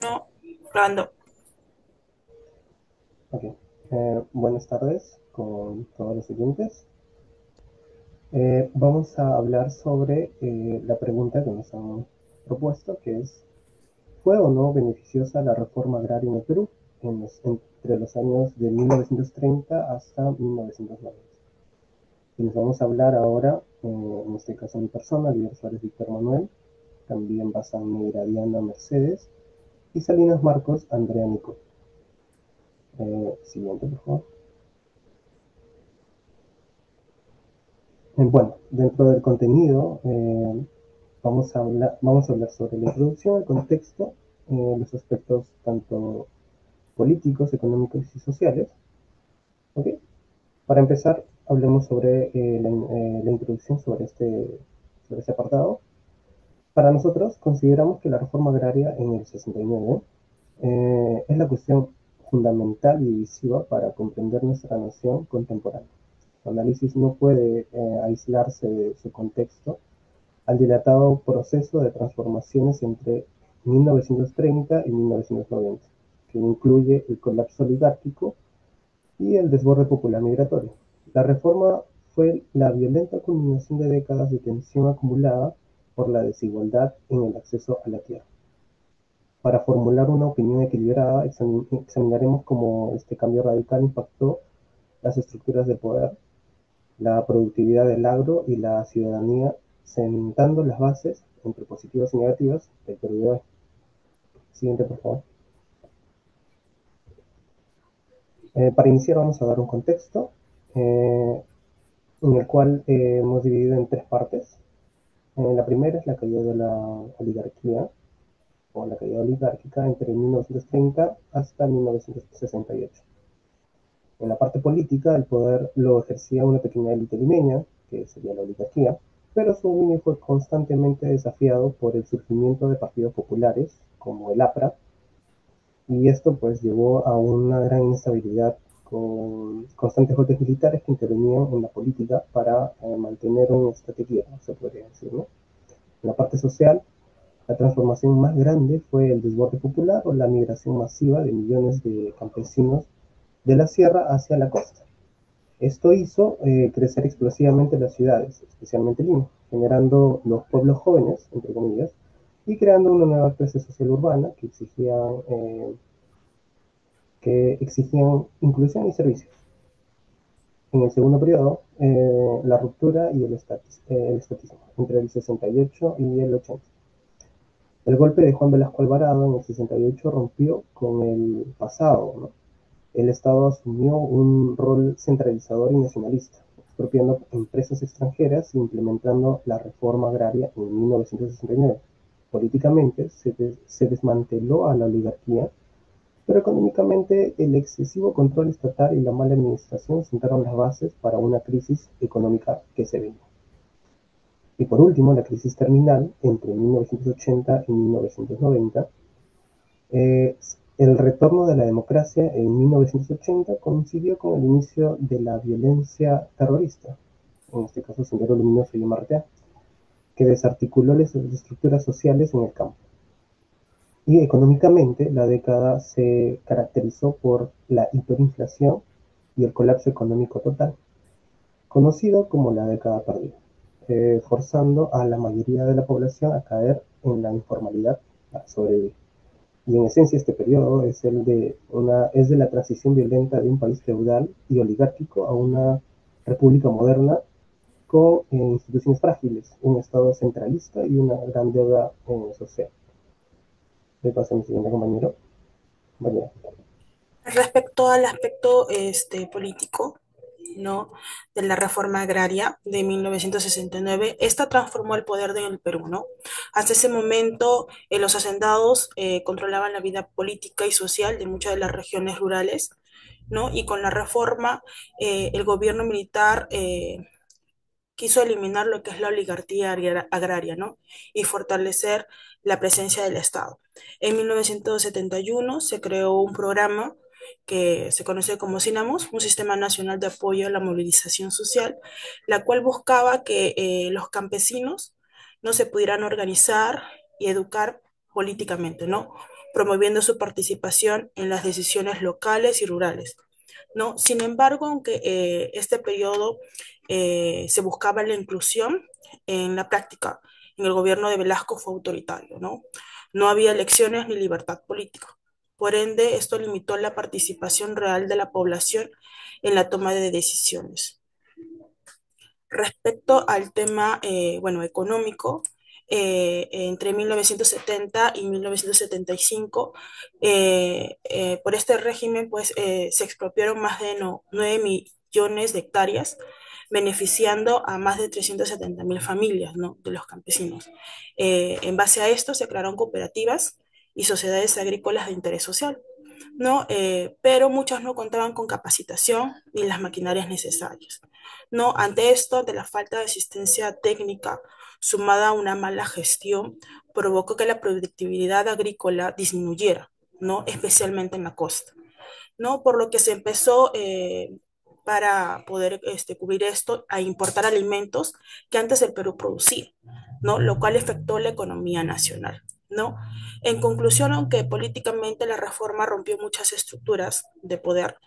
No, grabando. Ok. Buenas tardes con todos los siguientes. Vamos a hablar sobre la pregunta que nos han propuesto, que es, ¿fue o no beneficiosa la reforma agraria en el Perú entre los años de 1930 hasta 1990? Y nos vamos a hablar ahora, en este caso mi persona, Liber Suárez Víctor Manuel, también Bazán Negra Diana Mercedes y Salinas Marcos Andrea Nico. Siguiente, por favor. Bueno, dentro del contenido vamos a hablar sobre la introducción, el contexto, los aspectos tanto políticos, económicos y sociales. ¿Ok? Para empezar, hablemos sobre la introducción sobre este apartado. Para nosotros, consideramos que la reforma agraria en el 69 es la cuestión fundamental y decisiva para comprender nuestra nación contemporánea. Su análisis no puede aislarse de su contexto al dilatado proceso de transformaciones entre 1930 y 1990, que incluye el colapso oligárquico y el desborde popular migratorio. La reforma fue la violenta culminación de décadas de tensión acumulada por la desigualdad en el acceso a la tierra. Para formular una opinión equilibrada, examinaremos cómo este cambio radical impactó las estructuras de poder, la productividad del agro y la ciudadanía, sentando las bases, entre positivas y negativas, del Perú de hoy. Siguiente, por favor. Para iniciar vamos a dar un contexto en el cual hemos dividido en tres partes. La primera es la caída de la oligarquía o la caída oligárquica entre 1930 hasta 1968. En la parte política, el poder lo ejercía una pequeña élite limeña, que sería la oligarquía, pero su dominio fue constantemente desafiado por el surgimiento de partidos populares, como el APRA, y esto pues llevó a una gran inestabilidad con constantes golpes militares que intervenían en la política para mantener un estate quieto, se podría decir, ¿no? En la parte social, la transformación más grande fue el desborde popular o la migración masiva de millones de campesinos de la sierra hacia la costa. Esto hizo crecer explosivamente las ciudades, especialmente Lima, generando los pueblos jóvenes, entre comillas, y creando una nueva clase social urbana que exigían inclusión y servicios. En el segundo periodo, la ruptura y el estatismo, entre el 68 y el 80. El golpe de Juan Velasco Alvarado en el 68 rompió con el pasado, ¿no? El Estado asumió un rol centralizador y nacionalista, expropiando empresas extranjeras e implementando la reforma agraria en 1969. Políticamente se desmanteló a la oligarquía, pero económicamente el excesivo control estatal y la mala administración sentaron las bases para una crisis económica que se venía. Y por último, la crisis terminal entre 1980 y 1990. El retorno de la democracia en 1980 coincidió con el inicio de la violencia terrorista, en este caso Sendero Luminoso y Martea, que desarticuló las estructuras sociales en el campo. Y económicamente, la década se caracterizó por la hiperinflación y el colapso económico total, conocido como la década perdida, forzando a la mayoría de la población a caer en la informalidad para sobrevivir. Y en esencia este periodo es de la transición violenta de un país feudal y oligárquico a una república moderna con instituciones frágiles, un Estado centralista y una gran deuda social. Le paso a mi siguiente compañero. Compañera. Respecto al aspecto político, ¿no? De la reforma agraria de 1969, esta transformó el poder del Perú, ¿no? Hasta ese momento, los hacendados controlaban la vida política y social de muchas de las regiones rurales, ¿no? Y con la reforma, el gobierno militar quiso eliminar lo que es la oligarquía agraria, ¿no? Y fortalecer la presencia del Estado. En 1971 se creó un programa que se conoce como SINAMOS, un Sistema Nacional de Apoyo a la Movilización Social, la cual buscaba que los campesinos no se pudieran organizar y educar políticamente, ¿no? promoviendo su participación en las decisiones locales y rurales, ¿no? Sin embargo, aunque este periodo se buscaba la inclusión, en la práctica, en el gobierno de Velasco fue autoritario, ¿no? No había elecciones ni libertad política. Por ende, esto limitó la participación real de la población en la toma de decisiones. Respecto al tema, bueno, económico, entre 1970 y 1975, por este régimen, pues, se expropiaron más de 9 millones de hectáreas, beneficiando a más de 370.000 familias, ¿no?, de los campesinos. En base a esto, se crearon cooperativas y sociedades agrícolas de interés social, ¿no? Pero muchas no contaban con capacitación ni las maquinarias necesarias. No, ante esto, ante la falta de asistencia técnica, sumada a una mala gestión, provocó que la productividad agrícola disminuyera, ¿no? Especialmente en la costa, ¿no? Por lo que se empezó, para poder cubrir esto, a importar alimentos que antes el Perú producía, ¿no? Lo cual afectó la economía nacional, ¿no? En conclusión, aunque políticamente la reforma rompió muchas estructuras de poder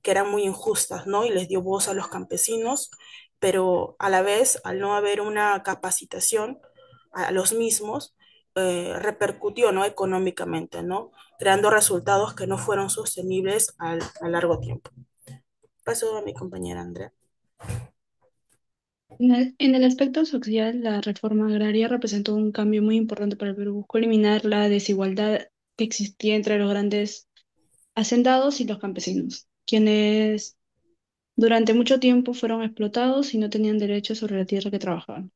que eran muy injustas, ¿no? Y les dio voz a los campesinos, pero a la vez, al no haber una capacitación a los mismos, repercutió, ¿no?, económicamente, ¿no?, creando resultados que no fueron sostenibles a largo tiempo. Paso a mi compañera Andrea. En el aspecto social, la reforma agraria representó un cambio muy importante para el Perú. Buscó eliminar la desigualdad que existía entre los grandes hacendados y los campesinos, quienes durante mucho tiempo fueron explotados y no tenían derecho sobre la tierra que trabajaban.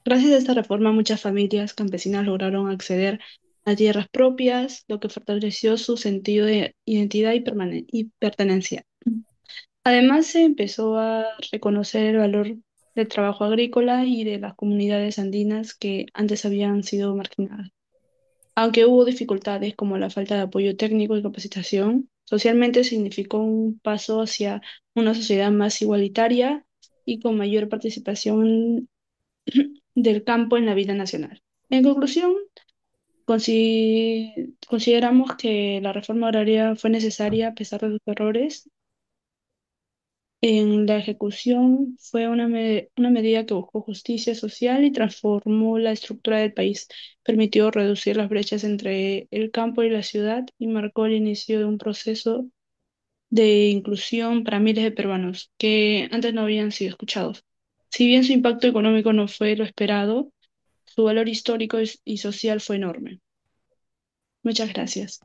Gracias a esta reforma, muchas familias campesinas lograron acceder a tierras propias, lo que fortaleció su sentido de identidad y pertenencia. Además, se empezó a reconocer el valor del trabajo agrícola y de las comunidades andinas que antes habían sido marginadas. Aunque hubo dificultades como la falta de apoyo técnico y capacitación, socialmente significó un paso hacia una sociedad más igualitaria y con mayor participación del campo en la vida nacional. En conclusión, consideramos que la reforma agraria fue necesaria a pesar de sus errores. En la ejecución fue una medida que buscó justicia social y transformó la estructura del país, permitió reducir las brechas entre el campo y la ciudad y marcó el inicio de un proceso de inclusión para miles de peruanos que antes no habían sido escuchados. Si bien su impacto económico no fue lo esperado, su valor histórico y social fue enorme. Muchas gracias.